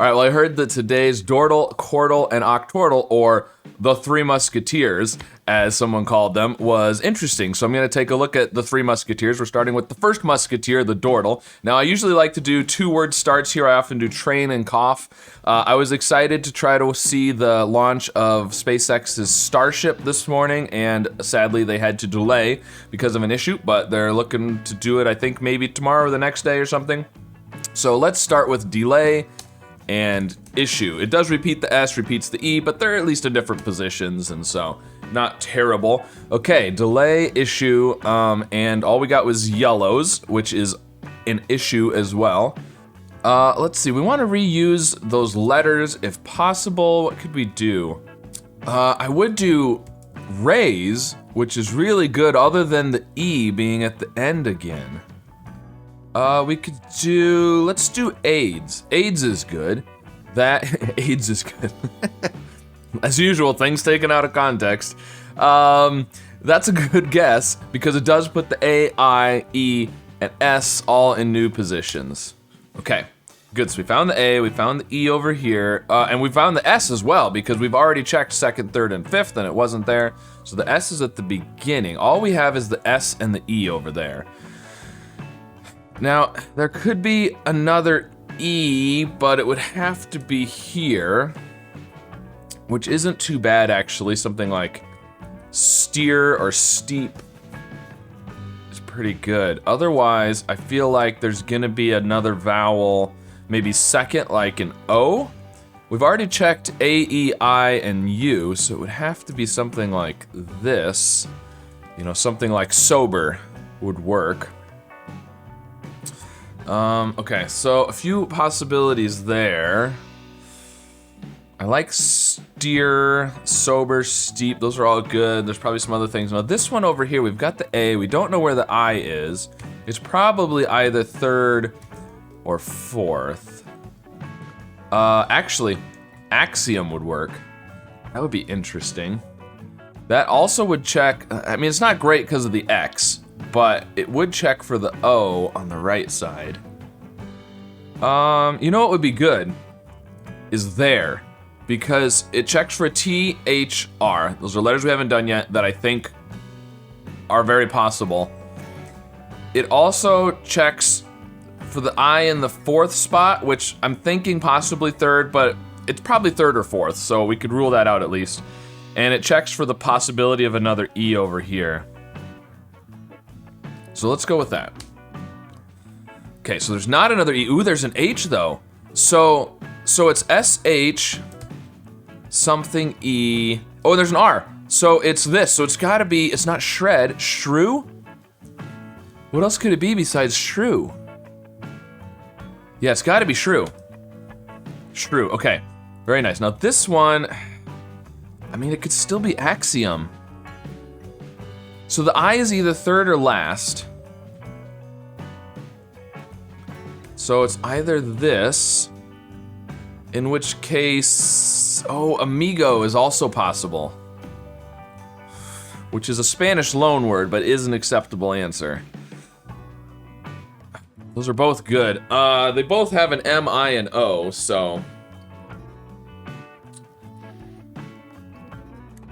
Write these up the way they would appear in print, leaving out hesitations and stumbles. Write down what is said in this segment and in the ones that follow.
All right, well, I heard that today's Dordle, Quordle, and Octordle, or the Three Musketeers, as someone called them, was interesting. So I'm going to take a look at the Three Musketeers. We're starting with the first Musketeer, the Dordle. Now, I usually like to do two-word starts here. I often do train and cough. I was excited to try to see the launch of SpaceX's Starship this morning, and sadly, they had to delay because of an issue, but they're looking to do it, I think, maybe tomorrow or the next day or something. So let's start with delay and issue. It does repeat the S, repeats the E, but they're at least in different positions, and so not terrible. Okay, delay, issue, and all we got was yellows, which is an issue as well. Let's see, we want to reuse those letters if possible. What could we do? I would do raise, which is really good other than the E being at the end again. We could do, let's do AIDS. AIDS is good. AIDS is good. As usual, things taken out of context. That's a good guess because it does put the A, I, E, and S all in new positions. Okay, good. So we found the A, we found the E over here, and we found the S as well because we've already checked second, third, and fifth, and it wasn't there. So the S is at the beginning. All we have is the S and the E over there. Now, there could be another E, but it would have to be here, which isn't too bad, actually. Something like steer or steep is pretty good. Otherwise, I feel like there's gonna be another vowel, maybe second, like an O. We've already checked A, E, I, and U, so it would have to be something like this. You know, something like sober would work. Okay, so a few possibilities there. I like steer, sober, steep. Those are all good. There's probably some other things. Now this one over here, we've got the A. We don't know where the I is. It's probably either third or fourth. Actually, axiom would work. That would be interesting. That also would check, I mean, it's not great because of the X, but it would check for the O on the right side. You know what would be good? Is there. Because it checks for T, H, R. Those are letters we haven't done yet that I think are very possible. It also checks for the I in the fourth spot, which I'm thinking possibly third, but it's probably third or fourth, so we could rule that out at least. And it checks for the possibility of another E over here. So let's go with that. Okay, so there's not another E. Ooh, there's an H though. So it's SH, something E. Oh, there's an R. So it's this. So it's gotta be, it's not shred, shrew? What else could it be besides shrew? Yeah, it's gotta be shrew. Shrew, okay. Very nice. Now this one, I mean, it could still be axiom. So the I is either third or last. So it's either this, in which case, oh, amigo is also possible. Which is a Spanish loan word, but is an acceptable answer. Those are both good. They both have an M, I, and O, so.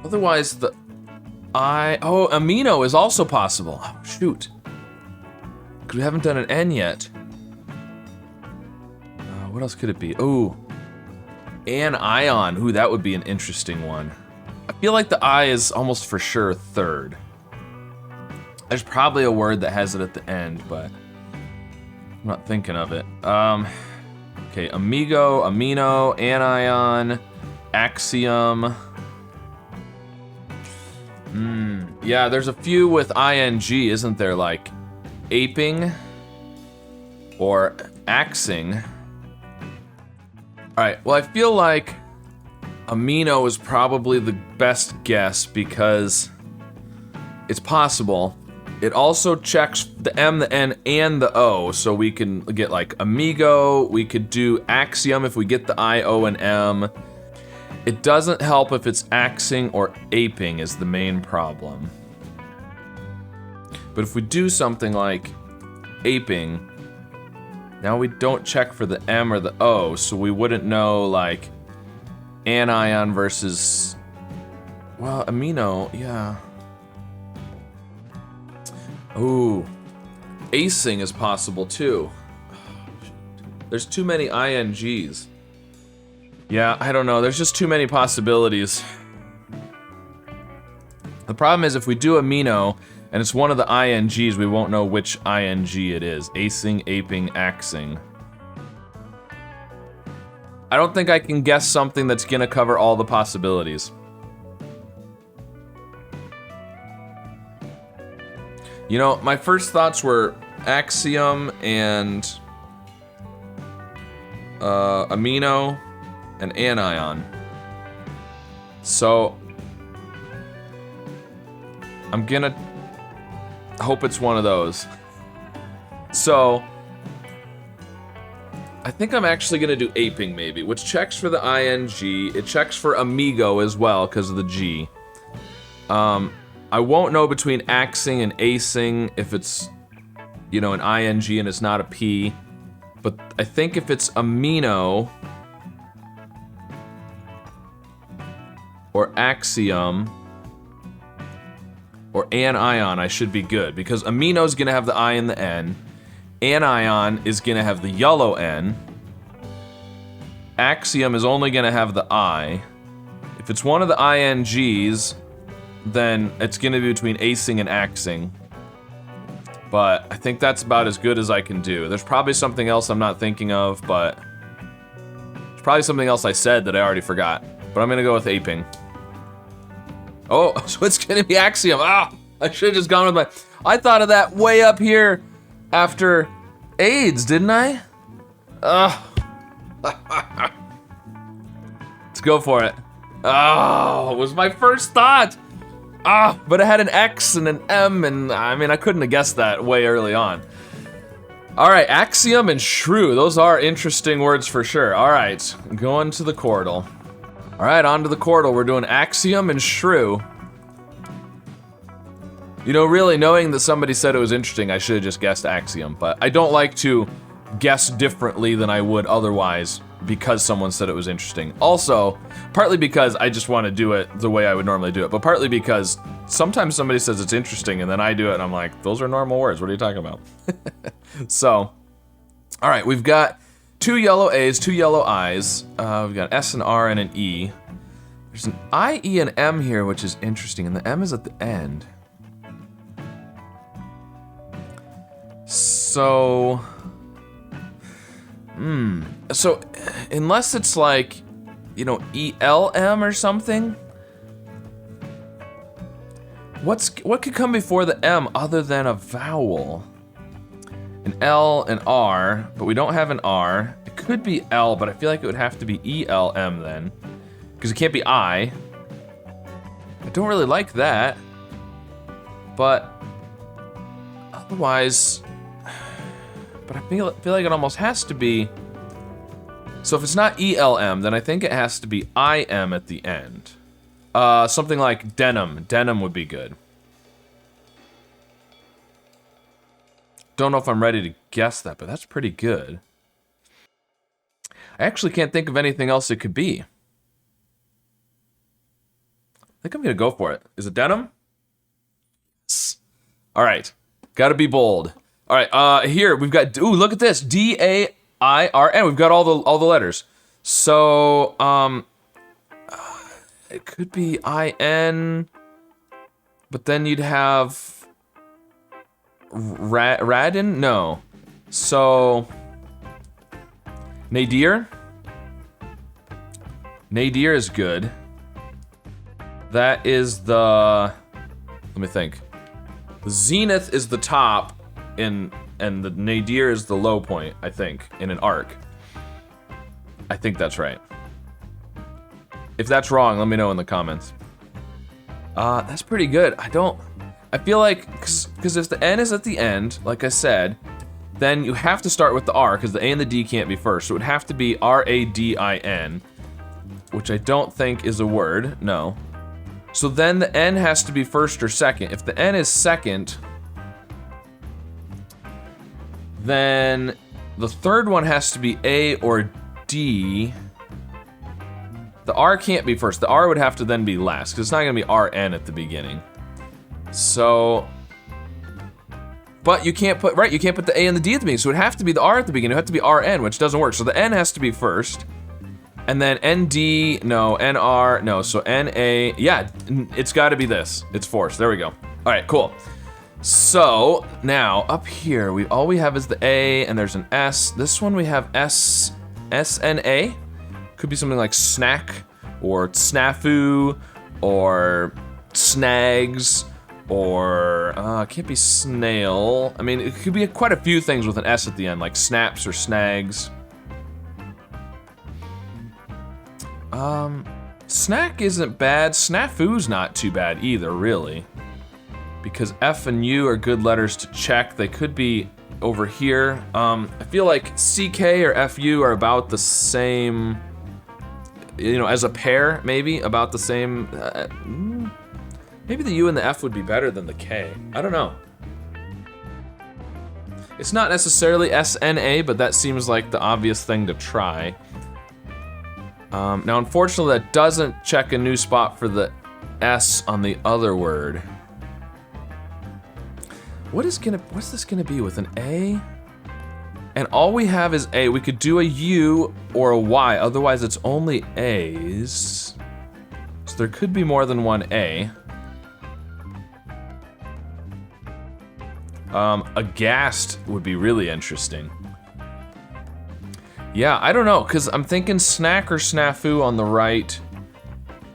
Otherwise, the oh, amino is also possible. Oh, shoot. Because we haven't done an N yet. What else could it be? Oh, anion. Ooh, that would be an interesting one. I feel like the I is almost for sure third. There's probably a word that has it at the end, but I'm not thinking of it. Okay, amigo, amino, anion, axiom. Yeah, there's a few with ing, isn't there? Like aping or axing. All right, well, I feel like amino is probably the best guess because it's possible. It also checks the M, the N, and the O, so we can get like amigo. We could do axiom if we get the I, O, and M. It doesn't help if it's axing or aping is the main problem. But if we do something like aping, Now we don't check for the M or the O, so we wouldn't know, like, anion versus... Well, amino, yeah. Ooh. Acing is possible, too. There's too many INGs. Yeah, I don't know. There's just too many possibilities. The problem is if we do amino, and it's one of the INGs, we won't know which ING it is. Acing, aping, axing. I don't think I can guess something that's gonna cover all the possibilities. You know, my first thoughts were axiom and amino and anion. So I'm gonna hope it's one of those. So I think I'm actually gonna do aping maybe, which checks for the ING. It checks for amigo as well because of the G. I won't know between axing and acing if it's, you know, an ING and it's not a P. But I think if it's amino or axiom or anion, I should be good, because amino is gonna have the I and the N. Anion is gonna have the yellow N. Axiom is only gonna have the I. If it's one of the INGs, then it's gonna be between acing and axing. But I think that's about as good as I can do. There's probably something else I'm not thinking of, but there's probably something else I said that I already forgot. But I'm gonna go with aping. Oh, so it's gonna be axiom. Ah, I should have just gone with my... I thought of that way up here after AIDS, didn't I? Let's go for it. Oh, it was my first thought. But it had an X and an M, and I mean, I couldn't have guessed that way early on. All right, axiom and shrew. Those are interesting words for sure. All right, going to the Quordle. All right, on to the Quordle. We're doing axiom and shrew. You know, really knowing that somebody said it was interesting, I should have just guessed axiom, but I don't like to guess differently than I would otherwise because someone said it was interesting. Also, partly because I just want to do it the way I would normally do it, but partly because sometimes somebody says it's interesting and then I do it and I'm like, those are normal words, what are you talking about? So, all right, we've got 2 yellow A's, 2 yellow I's. We've got S and R and an E. There's an I, E, and M here, which is interesting, and the M is at the end. So, so unless it's like, you know, ELM or something, what could come before the M other than a vowel? An L and R, but we don't have an R. It could be L, but I feel like it would have to be ELM then, because it can't be I. I don't really like that, but otherwise, but I feel like it almost has to be. So if it's not ELM, then I think it has to be IM at the end. Something like denim. Denim would be good. Don't know if I'm ready to guess that, but that's pretty good. I actually can't think of anything else it could be. I think I'm gonna go for it. Is it denim? All right, gotta be bold. All right, here we've got, ooh, look at this, D-A-I-R-N. We've got all the letters. So, it could be I-N, but then you'd have Radin? No. So, Nadir? Nadir is good. That is the, let me think. The zenith is the top, and the nadir is the low point, I think, in an arc. I think that's right. If that's wrong, let me know in the comments. That's pretty good. I feel like, because if the N is at the end, like I said, then you have to start with the R, because the A and the D can't be first. So it would have to be R-A-D-I-N, which I don't think is a word, no. So then the N has to be first or second. If the N is second, then the third one has to be A or D. The R can't be first. The R would have to then be last, because it's not gonna be RN at the beginning. So, but you can't put, right, you can't put the A and the D at the beginning, so it would have to be the R at the beginning. It would have to be RN, which doesn't work. So the N has to be first. And then ND, no, NR, no, so NA, yeah, it's gotta be this. It's forced, there we go. All right, cool. So, now, up here, all we have is the A, and there's an S. This one we have SNA. Could be something like snack, or snafu, or snags, or, it can't be snail. I mean, it could be quite a few things with an S at the end, like snaps or snags. Snack isn't bad. Snafu's not too bad either, really. Because F and U are good letters to check. They could be over here. I feel like CK or FU are about the same, you know, as a pair, maybe, about the same. Maybe the U and the F would be better than the K. I don't know. It's not necessarily SNA, but that seems like the obvious thing to try. Now, unfortunately, that doesn't check a new spot for the S on the other word. What's this gonna be with an A? And all we have is A. We could do a U or a Y, otherwise it's only A's. So there could be more than one A. Aghast would be really interesting. Yeah, I don't know, because I'm thinking snack or snafu on the right.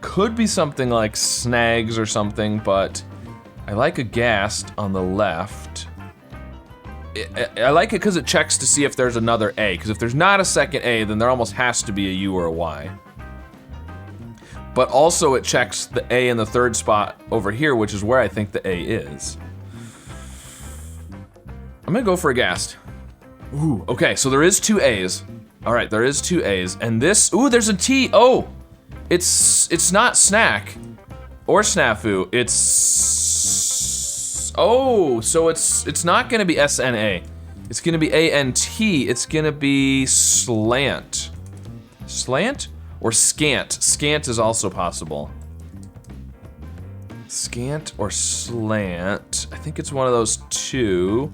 Could be something like snags or something, but I like aghast on the left. I like it because it checks to see if there's another A, because if there's not a second A, then there almost has to be a U or a Y. But also it checks the A in the third spot over here, which is where I think the A is. I'm gonna go for aghast. Ooh, okay, so there is two A's. All right, there is two A's, and this, ooh, there's a T. Oh, it's not snack or snafu. It's, oh, so it's not gonna be SNA. It's gonna be ANT. It's gonna be slant. Slant or scant? Scant is also possible. Scant or slant. I think it's one of those two.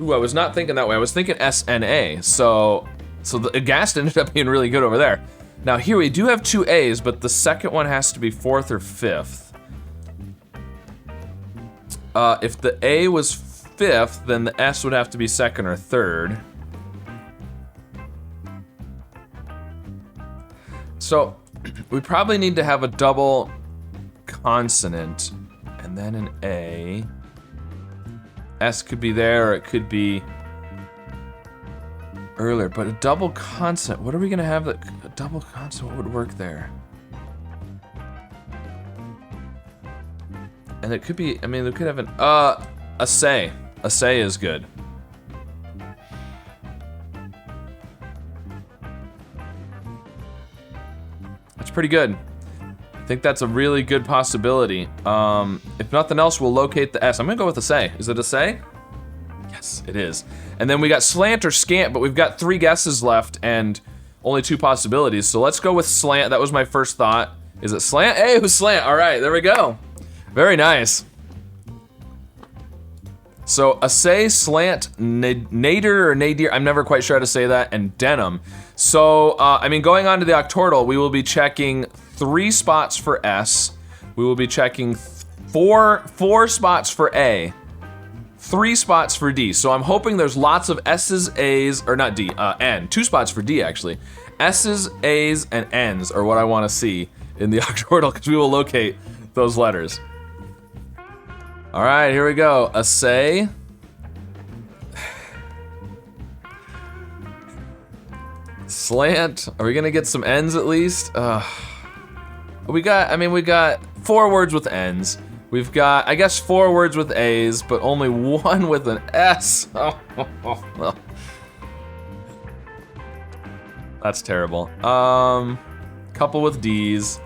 Ooh, I was not thinking that way. I was thinking SNA. So the aghast ended up being really good over there. Now here we do have two A's, but the second one has to be fourth or fifth. If the A was fifth, then the S would have to be second or third. So we probably need to have a double consonant and then an A. S could be there, or it could be earlier, but a double consonant, what are we gonna have that, a double consonant, what would work there? And it could be, I mean, we could have an, a say. A say is good. That's pretty good. I think that's a really good possibility. If nothing else, we'll locate the S. I'm gonna go with a say. Is it a say? Yes, it is. And then we got slant or scant, but we've got 3 guesses left and only 2 possibilities. So let's go with slant. That was my first thought. Is it slant? Hey, it was slant. All right, there we go. Very nice. So a say, slant, nadir or nadir, I'm never quite sure how to say that, and denim. So, I mean, going on to the Octordle, we will be checking 3 spots for S. We will be checking four spots for A. 3 spots for D. So I'm hoping there's lots of S's, A's, or not D, N. 2 spots for D, actually. S's, A's, and N's are what I want to see in the Octordle, because we will locate those letters. All right, here we go. A say. Slant. Are we gonna get some N's at least? We got 4 words with N's. We've got, I guess, 4 words with A's, but only 1 with an S. Well. That's terrible. Couple with D's.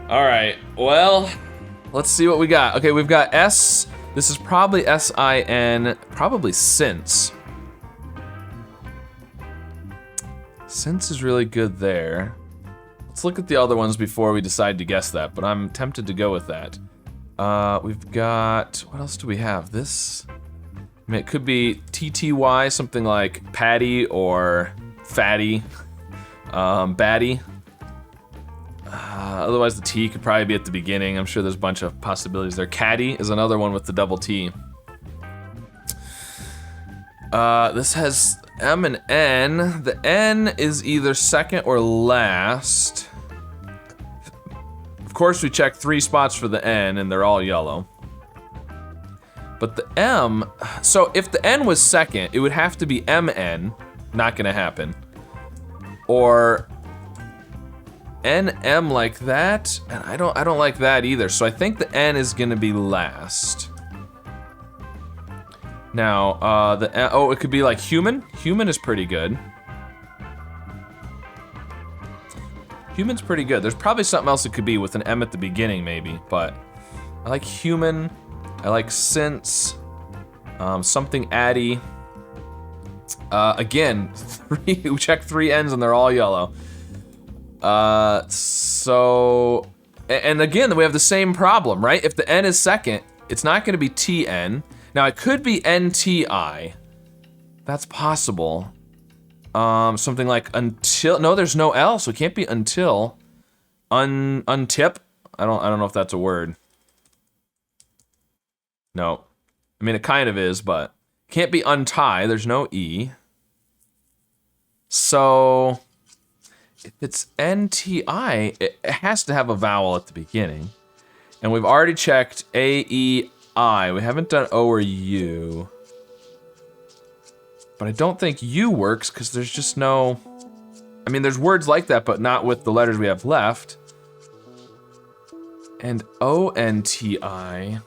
All right, well, let's see what we got. Okay, we've got S. This is probably S-I-N, probably since. Since is really good there. Let's look at the other ones before we decide to guess that, but I'm tempted to go with that. We've got, what else do we have? This, I mean, it could be TTY, something like Patty or Fatty, Batty. Otherwise the T could probably be at the beginning. I'm sure there's a bunch of possibilities there. Caddy is another one with the double T. This has M and N. The N is either second or last. Of course, we checked 3 spots for the N, and they're all yellow. But the M, so if the N was second, it would have to be MN. Not gonna happen. Or NM like that, and I don't like that either. So I think the N is gonna be last. Now, oh, it could be like human. Human is pretty good. Human's pretty good. There's probably something else it could be with an M at the beginning, maybe, but I like human. I like since. Something addy. Again, we checked 3 N's and they're all yellow. So, and again, we have the same problem, right? If the N is second, it's not gonna be TN. Now it could be NTI. That's possible. Something like until, no, there's no L, so it can't be until. Untip? I don't know if that's a word. No. I mean, it kind of is, but can't be untie, there's no E. So, if it's NTI, it has to have a vowel at the beginning. And we've already checked A, E, I. We haven't done O or U. But I don't think U works because there's just no... I mean, there's words like that, but not with the letters we have left. And O-N-T-I.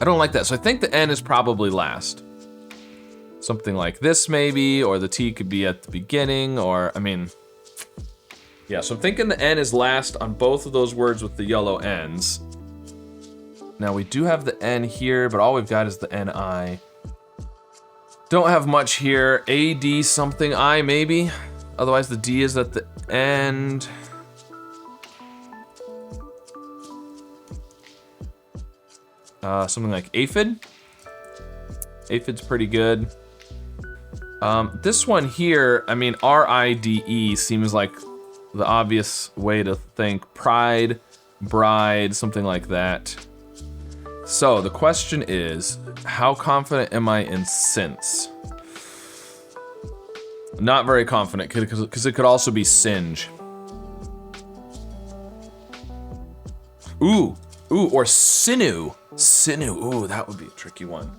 I don't like that, so I think the N is probably last. Something like this maybe, or the T could be at the beginning, or, I mean... Yeah, so I'm thinking the N is last on both of those words with the yellow N's. Now we do have the N here, but all we've got is the N-I. Don't have much here. A-D something I maybe? Otherwise the D is at the end. Something like aphid? Aphid's pretty good. This one here, I mean, R-I-D-E seems like the obvious way to think. Pride, bride, something like that. So the question is, how confident am I in since? Not very confident, because it could also be singe. Ooh, or sinew. Sinew, ooh, that would be a tricky one.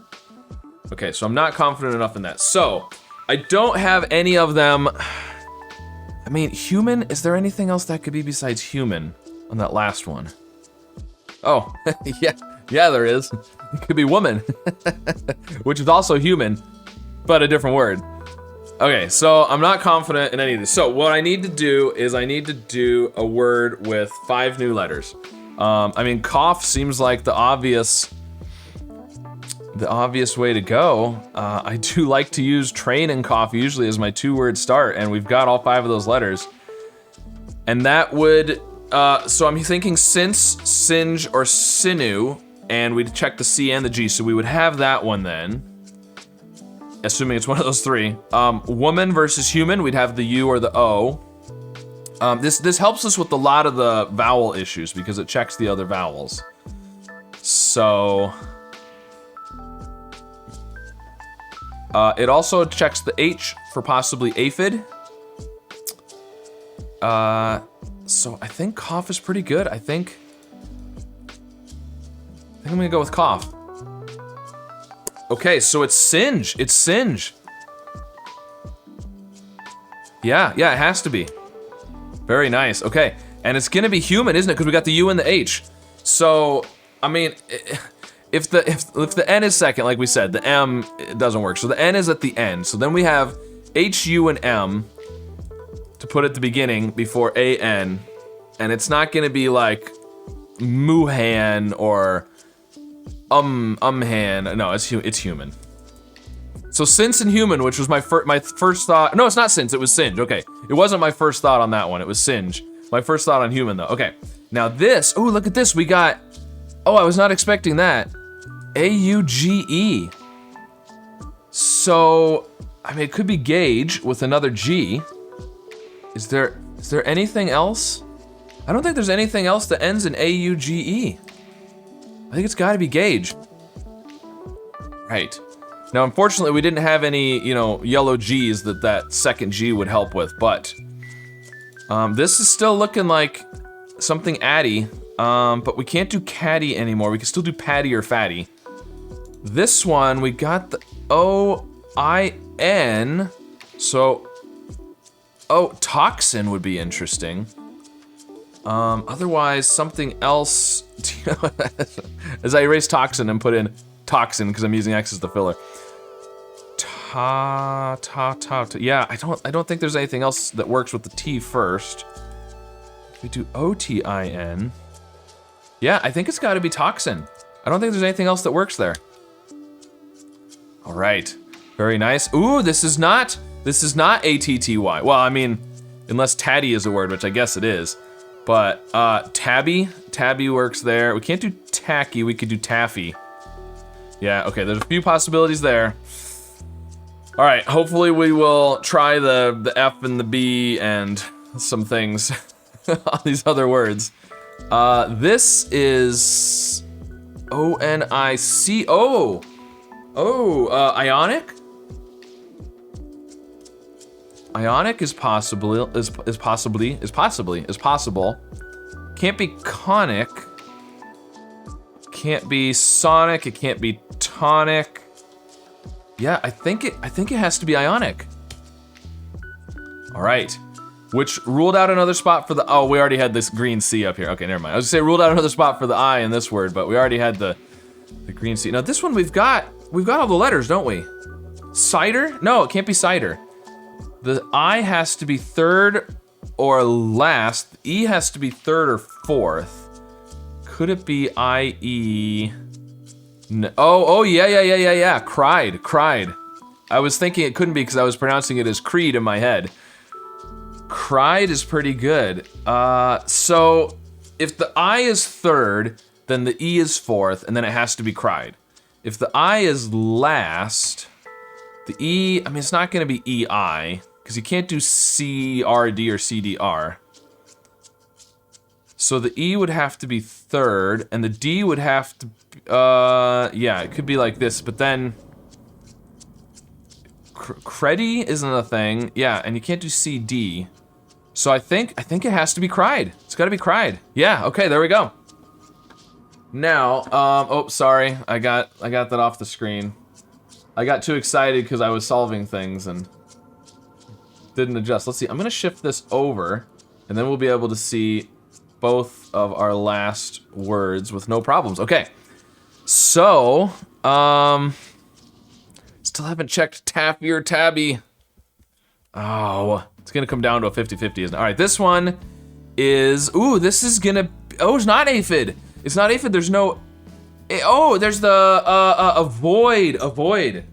Okay, so I'm not confident enough in that. So, I don't have any of them. I mean, human, is there anything else that could be besides human on that last one? Oh, yeah, there is. It could be woman, which is also human, but a different word. Okay, so I'm not confident in any of this. So what I need to do is I need to do a word with 5 new letters. I mean, cough seems like the obvious way to go. I do like to use train and cough usually as my 2-word start, and we've got all 5 of those letters. And that would, so I'm thinking since, singe, or sinew, and we'd check the C and the G, so we would have that one then. Assuming it's one of those 3. Woman versus human, we'd have the U or the O. This helps us with a lot of the vowel issues because it checks the other vowels. So... it also checks the H for possibly aphid. So I think cough is pretty good. I think I'm gonna go with cough. Okay, so it's singe. It's singe. Yeah, it has to be. Very nice. Okay, and it's gonna be human, isn't it? Because we got the U and the H. So, I mean, if the N is second, like we said, the M it doesn't work. So the N is at the end. So then we have H, U, and M to put at the beginning before A, N, and it's not gonna be like Muhan or Umhan. No, it's human. So since and human, which was my first thought. No, it's not since, it was singe. Okay, it wasn't my first thought on that one. It was singe. My first thought on human though. Okay, now this, oh, look at this. We got, oh, I was not expecting that. A-U-G-E. So, I mean, it could be gauge with another G. Is there anything else? I don't think there's anything else that ends in A-U-G-E. I think it's gotta be gauge. Right. Now, unfortunately, we didn't have any, you know, yellow G's that second G would help with, but this is still looking like something addy, but we can't do caddy anymore. We can still do patty or fatty. This one, we got the O-I-N, so, oh, toxin would be interesting. Otherwise, something else, as I erase toxin and put in toxin because I'm using X as the filler. Yeah, I don't think there's anything else that works with the T first. We do O-T-I-N. Yeah, I think it's gotta be toxin. I don't think there's anything else that works there. All right, very nice. Ooh, this is not A-T-T-Y. Well, I mean, unless tatty is a word, which I guess it is. But tabby works there. We can't do tacky, we could do taffy. Yeah, okay, there's a few possibilities there. All right, hopefully we will try the F and the B and some things on these other words. This is O-N-I-C-O. Ionic? Ionic is possible. Can't be conic. Can't be sonic, it can't be tonic. Yeah, I think it has to be ionic. All right, which ruled out another spot for the, oh, we already had this green C up here. Okay, never mind. I was gonna say ruled out another spot for the I in this word, but we already had the green C. Now this one we've got all the letters, don't we? Cider? No, it can't be cider. The I has to be third or last. The E has to be third or fourth. Could it be I-E? No. Oh, yeah. Cried. I was thinking it couldn't be because I was pronouncing it as Creed in my head. Cried is pretty good. So if the I is third, then the E is fourth, and then it has to be cried. If the I is last, the E, I mean, it's not gonna be E-I, because you can't do C-R-D or C-D-R. So the E would have to be third, and the D would have to, yeah, it could be like this, but then Creddy isn't a thing. Yeah, and you can't do C-D. So I think it has to be cried. It's gotta be cried. Yeah, okay, there we go. Now, oh, sorry, I got that off the screen. I got too excited because I was solving things and didn't adjust. Let's see, I'm gonna shift this over, and then we'll be able to see both of our last words with no problems. Okay, so, still haven't checked taffy or tabby. Oh, it's gonna come down to a 50-50, isn't it? All right, this one is, ooh, this is gonna, oh, it's not aphid. It's not aphid, there's no, oh, there's the, avoid.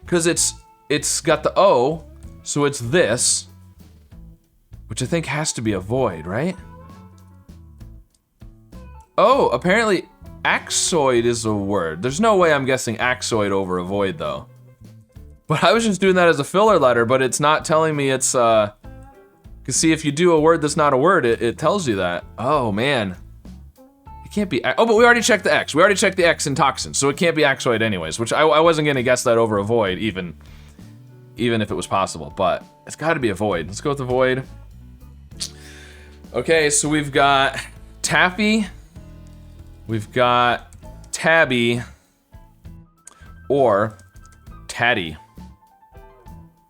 Because it's got the O, so it's this, which I think has to be avoid, right? Oh, apparently axoid is a word. There's no way I'm guessing axoid over avoid though. But I was just doing that as a filler letter, but it's not telling me it's, cause see if you do a word that's not a word, it tells you that. Oh man. It can't be, oh, but we already checked the X. We already checked the X in toxin, so it can't be axoid anyways, which I wasn't gonna guess that over avoid even if it was possible, but it's gotta be avoid. Let's go with avoid. Okay, so we've got taffy, we've got tabby, or tatty.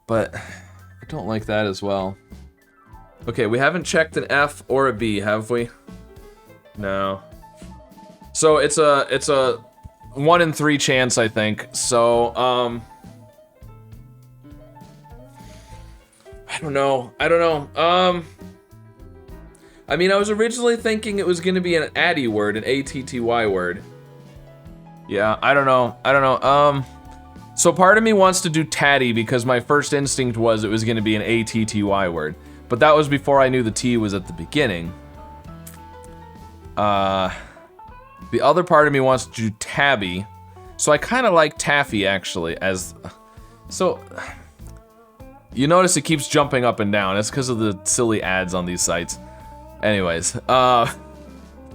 But I don't like that as well. Okay, we haven't checked an F or a B, have we? No. So it's a 1 in 3 chance, I think. So, I don't know. I mean, I was originally thinking it was gonna be an addy word, an A-T-T-Y word. Yeah, I don't know. So part of me wants to do tatty because my first instinct was it was going to be an A-T-T-Y word. But that was before I knew the T was at the beginning. The other part of me wants to do tabby. So I kind of like taffy, actually, as... So... You notice it keeps jumping up and down. It's because of the silly ads on these sites. Anyways,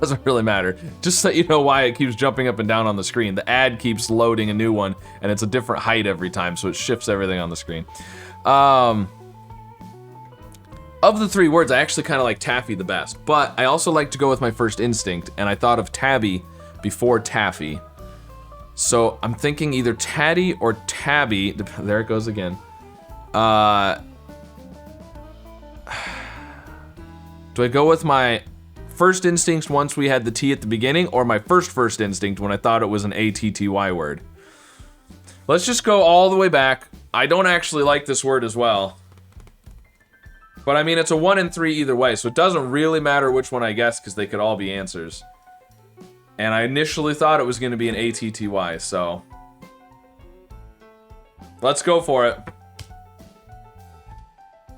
doesn't really matter. Just so you know why it keeps jumping up and down on the screen. The ad keeps loading a new one, and it's a different height every time, so it shifts everything on the screen. Of the three words, I actually kind of like taffy the best, but I also like to go with my first instinct, and I thought of tabby before taffy. So I'm thinking either tatty or tabby. There it goes again. Do I go with my first instinct once we had the T at the beginning, or my first instinct when I thought it was an A-T-T-Y word? Let's just go all the way back. I don't actually like this word as well. But I mean, it's a 1 in 3 either way, so it doesn't really matter which one I guess, because they could all be answers. And I initially thought it was going to be an A-T-T-Y, so... Let's go for it.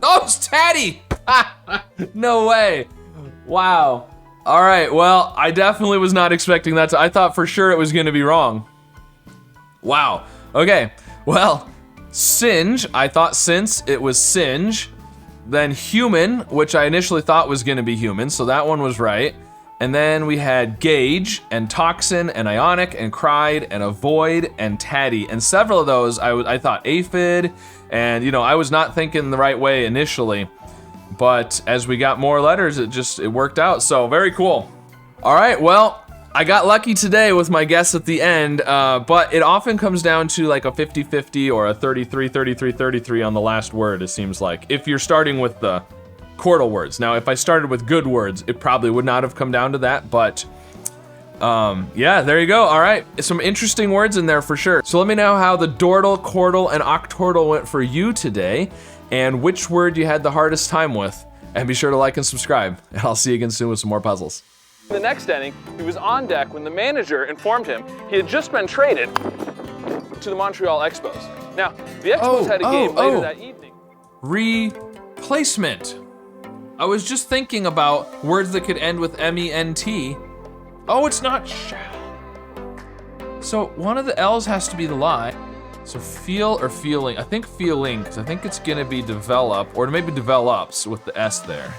Oh, it's tatty! No way. Wow. All right, well, I definitely was not expecting that. I thought for sure it was going to be wrong. Wow. Okay, well, singe, I thought since, it was singe. Then human, which I initially thought was going to be human, so that one was right. And then we had gauge, and toxin, and ionic, and cried, and avoid, and tatty. And several of those, I thought aphid, and, you know, I was not thinking the right way initially. But as we got more letters, it worked out, so very cool. All right, well, I got lucky today with my guess at the end, but it often comes down to like a 50-50 or a 33-33-33 on the last word, it seems like, if you're starting with the Quordle words. Now, if I started with good words, it probably would not have come down to that, but yeah, there you go. All right, some interesting words in there for sure. So let me know how the Dordle, Quordle, and Octordle went for you today, and which word you had the hardest time with. And be sure to like and subscribe, and I'll see you again soon with some more puzzles. The next inning, he was on deck when the manager informed him he had just been traded to the Montreal Expos. Now, the Expos had a game later that evening. Replacement. I was just thinking about words that could end with M-E-N-T. Oh, it's not shall. So one of the L's has to be the lie. So feel or feeling. I think feeling, because I think it's gonna be develop, or maybe develops with the S there.